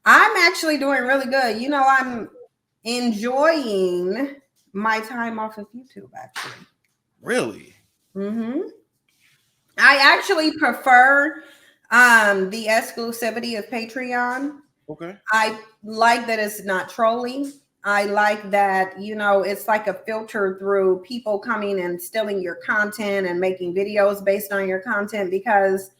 I'm actually doing really good. I'm enjoying my time off of YouTube, actually. Really? hmm I actually prefer the exclusivity of Patreon. Okay. I like that it's not trolling. I like that, it's like a filter through people coming and stealing your content and making videos based on your content, because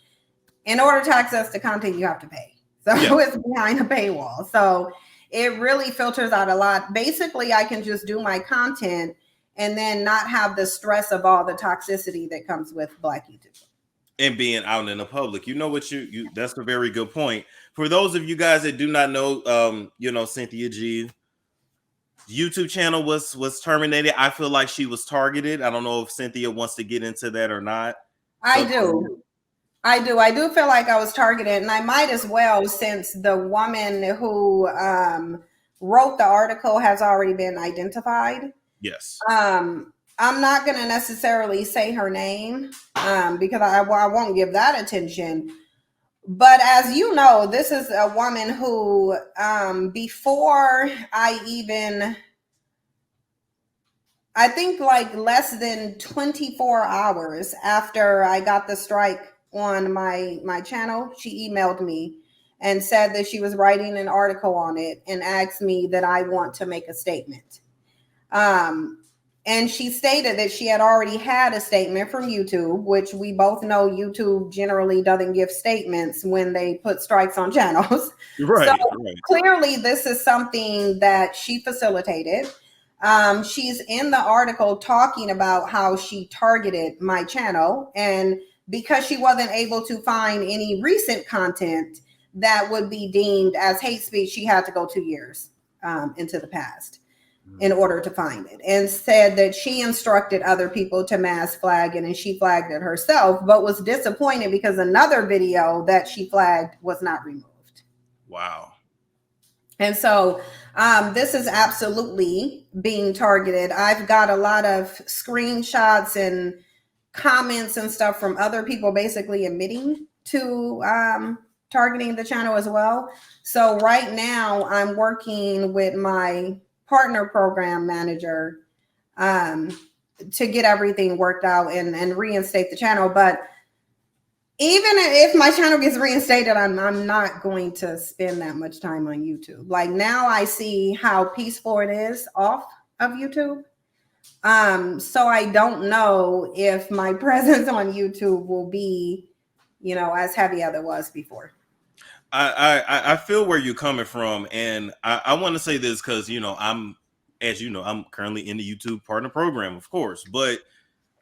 in order to access the content, you have to pay. So Yeah. it's behind a paywall. So it really filters out a lot. Basically, I can just do my content and then not have the stress of all the toxicity that comes with Black YouTube. And being out in the public. You know what you that's a very good point. For those of you guys that do not know, Cynthia G YouTube channel was terminated. I feel like she was targeted. I don't know if Cynthia wants to get into that or not. I So do. I do feel like I was targeted, and I might as well, since the woman who wrote the article has already been identified. yes. I'm not going to necessarily say her name because I won't give that attention. But as you know, this is a woman who, before I think like less than 24 hours after I got the strike on my channel, she emailed me and said that she was writing an article on it and asked me that I want to make a statement. And she stated that she had already had a statement from YouTube, which we both know YouTube generally doesn't give statements when they put strikes on channels. Right. So Right. clearly this is something that she facilitated. She's in the article talking about how she targeted my channel, and because she wasn't able to find any recent content that would be deemed as hate speech, she had to go 2 years into the past in order to find it, and said that she instructed other people to mass flag it and she flagged it herself, but was disappointed because another video that she flagged was not removed. Wow. And so this is absolutely being targeted. I've got a lot of screenshots and comments and stuff from other people basically admitting to targeting the channel as well. So right now I'm working with my partner program manager to get everything worked out and reinstate the channel. But even if my channel gets reinstated, I'm not going to spend that much time on YouTube. Like now I see how peaceful it is off of YouTube. So I don't know if my presence on YouTube will be, as heavy as it was before. I feel where you're coming from, and I want to say this because I'm currently in the YouTube partner program, of course, but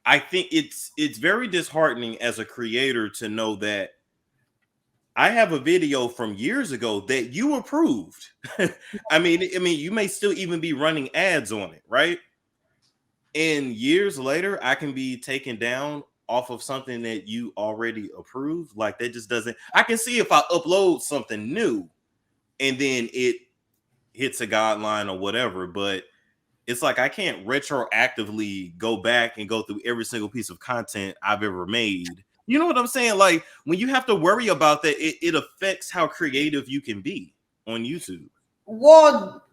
I think it's very disheartening as a creator to know that I have a video from years ago that you approved. I mean, you may still even be running ads on it, right? And years later, I can be taken down off of something that you already approved. Like that just doesn't. I can see if I upload something new and then it hits a guideline or whatever, but it's like I can't retroactively go back and go through every single piece of content I've ever made. You know what I'm saying? Like when you have to worry about that, it affects how creative you can be on YouTube. Well,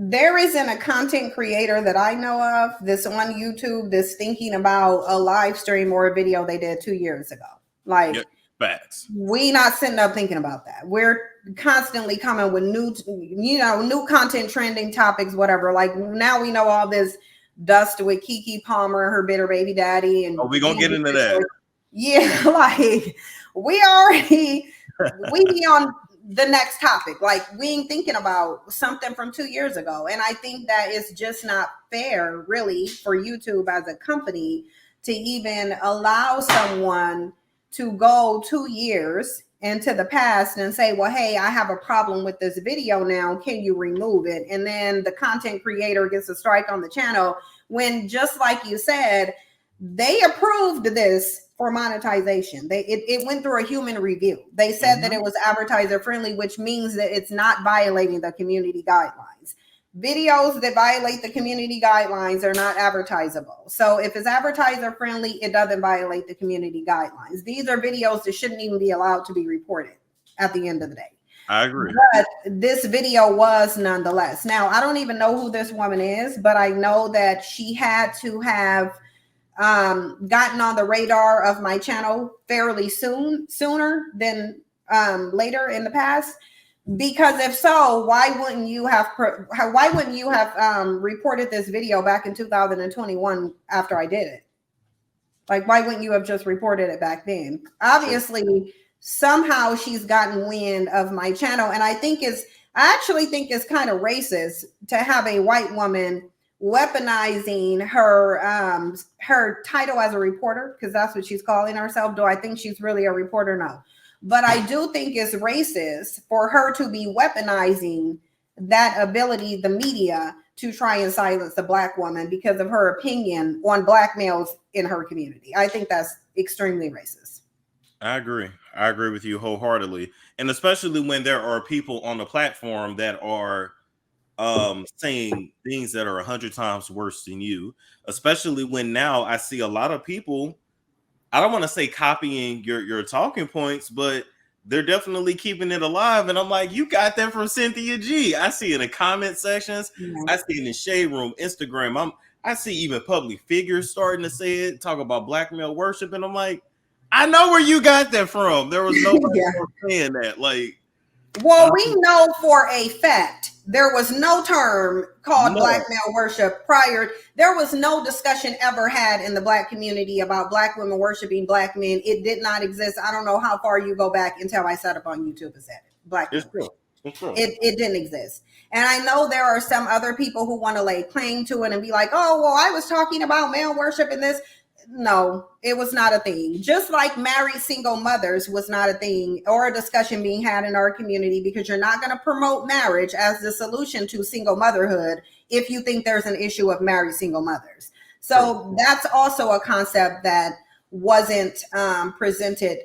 there isn't a content creator that I know of that's on YouTube that's thinking about a live stream or a video they did 2 years ago. Like, Yep, facts. we not sitting up thinking about that. We're constantly coming with new content, trending topics, whatever. Like now we know all this dust with Keke Palmer, her bitter baby daddy, and We're gonna get into that. Yeah, like we be on the next topic. Like we ain't thinking about something from 2 years ago. And I think that it's just not fair, really, for YouTube as a company to even allow someone to go 2 years into the past and say, well, hey, I have a problem with this video now. Can you remove it? And then the content creator gets a strike on the channel when, just like you said, they approved this for monetization. It went through a human review. They said that it was advertiser friendly, which means that it's not violating the community guidelines. Videos that violate the community guidelines are not advertisable. So if it's advertiser friendly, it doesn't violate the community guidelines. These are videos that shouldn't even be allowed to be reported at the end of the day. I agree. But this video was nonetheless. Now, I don't even know who this woman is, but I know that she had to have gotten on the radar of my channel fairly sooner than later in the past. Because if so, why wouldn't you have reported this video back in 2021 after I did it? Like, why wouldn't you have just reported it back then? Obviously, somehow she's gotten wind of my channel, and I actually think it's kind of racist to have a white woman weaponizing her title as a reporter, because that's what she's calling herself. Do I think she's really a reporter? No. But I do think it's racist for her to be weaponizing that ability, the media, to try and silence the Black woman because of her opinion on Black males in her community. I think that's extremely racist. I agree. I agree with you wholeheartedly. And especially when there are people on the platform that are saying things that are 100 times worse than you, especially when now I see a lot of people, I don't want to say copying your talking points, but they're definitely keeping it alive. And I'm like, you got that from Cynthia G. I see it in the comment sections. Yeah. I see it in the shade room, Instagram. I see even public figures starting to say it, talk about black male worship. And I'm like, I know where you got that from. There was nobody saying that. Like, well, we know for a fact there was no term called black male worship prior. There was no discussion ever had in the Black community about Black women worshiping Black men. It did not exist. I don't know how far you go back until I set up on YouTube and said it. Black men. It's true. It didn't exist. And I know there are some other people who want to lay claim to it and be like, oh, well, I was talking about male worship and this. No, it was not a thing. Just like married single mothers was not a thing or a discussion being had in our community, because you're not going to promote marriage as the solution to single motherhood if you think there's an issue of married single mothers. So that's also a concept that wasn't presented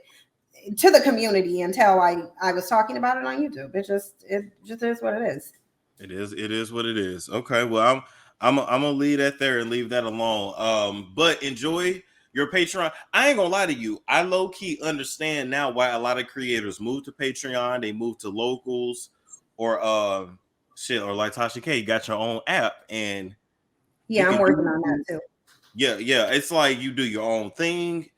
to the community until I was talking about it on YouTube. It just is what it is. It is what it is. Okay, well, I'm gonna leave that there and leave that alone. But enjoy your Patreon. I ain't gonna lie to you. I low key understand now why a lot of creators move to Patreon. They move to locals, or or like Tasha K, you got your own app, and I'm working on that too. Yeah, it's like you do your own thing.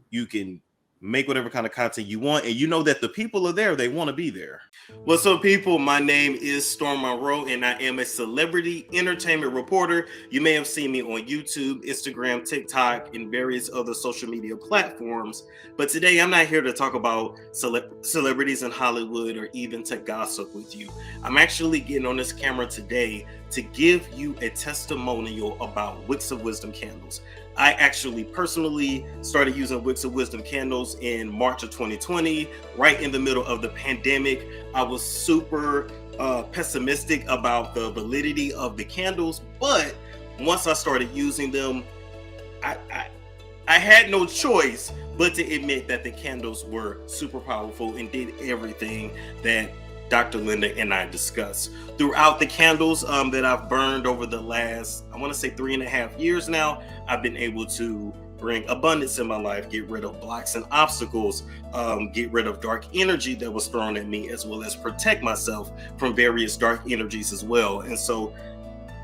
You can make whatever kind of content you want, and you know that the people are there, they want to be there. What's up, people? My name is Storm Monroe, and I am a celebrity entertainment reporter. You may have seen me on YouTube, Instagram, TikTok, and various other social media platforms, but today I'm not here to talk about celebrities in Hollywood or even to gossip with you. I'm actually getting on this camera today to give you a testimonial about Wicks of Wisdom candles. I actually personally started using Wicks of Wisdom candles in March of 2020, right in the middle of the pandemic. I was super pessimistic about the validity of the candles, but once I started using them, I had no choice but to admit that the candles were super powerful and did everything that Dr. Linda and I discussed. Throughout the candles that I've burned over the last, I want to say 3.5 years now, I've been able to bring abundance in my life, get rid of blocks and obstacles, get rid of dark energy that was thrown at me, as well as protect myself from various dark energies as well. And so,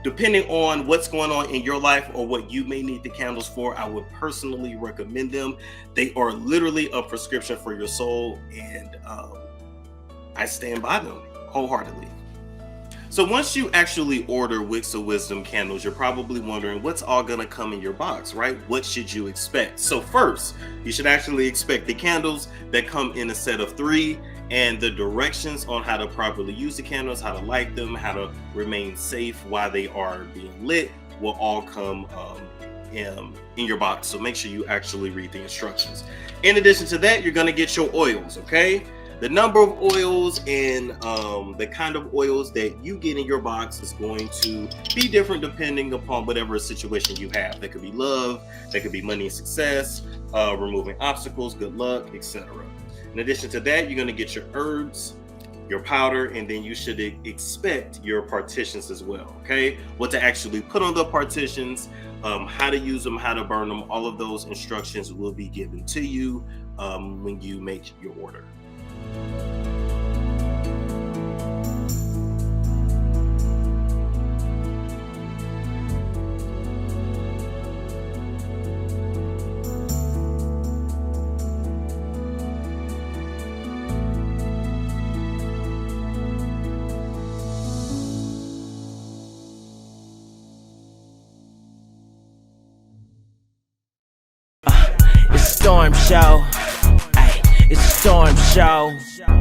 depending on what's going on in your life or what you may need the candles for, I would personally recommend them. They are literally a prescription for your soul, and I stand by them wholeheartedly. So once you actually order Wicks of Wisdom candles, you're probably wondering what's all gonna come in your box, right? What should you expect? So first, you should actually expect the candles that come in a set of 3, and the directions on how to properly use the candles, how to light them, how to remain safe while they are being lit will all come in your box. So make sure you actually read the instructions. In addition to that, you're gonna get your oils, okay? The number of oils and the kind of oils that you get in your box is going to be different depending upon whatever situation you have. That could be love, that could be money and success, removing obstacles, good luck, etc. In addition to that, you're going to get your herbs, your powder, and then you should expect your partitions as well, okay? What to actually put on the partitions, how to use them, how to burn them, all of those instructions will be given to you when you make your order. storm show. Ay, it's a storm show.